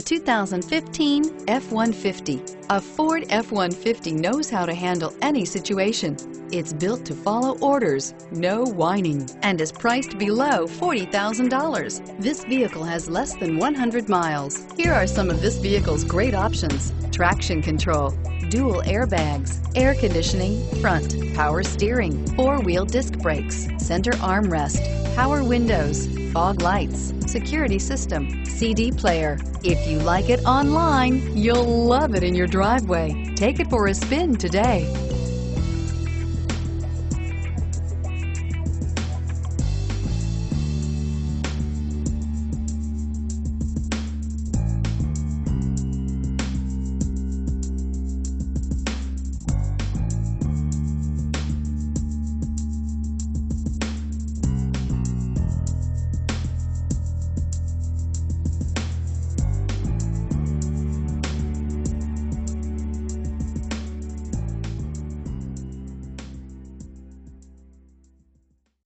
The 2015 F-150. A Ford F-150 knows how to handle any situation. It's built to follow orders, no whining, and is priced below $40,000. This vehicle has less than 100 miles. Here are some of this vehicle's great options: traction control, dual airbags, air conditioning, front, power steering, four-wheel disc brakes, center armrest, power windows, fog lights, security system, CD player. If you like it online, you'll love it in your driveway. Take it for a spin today.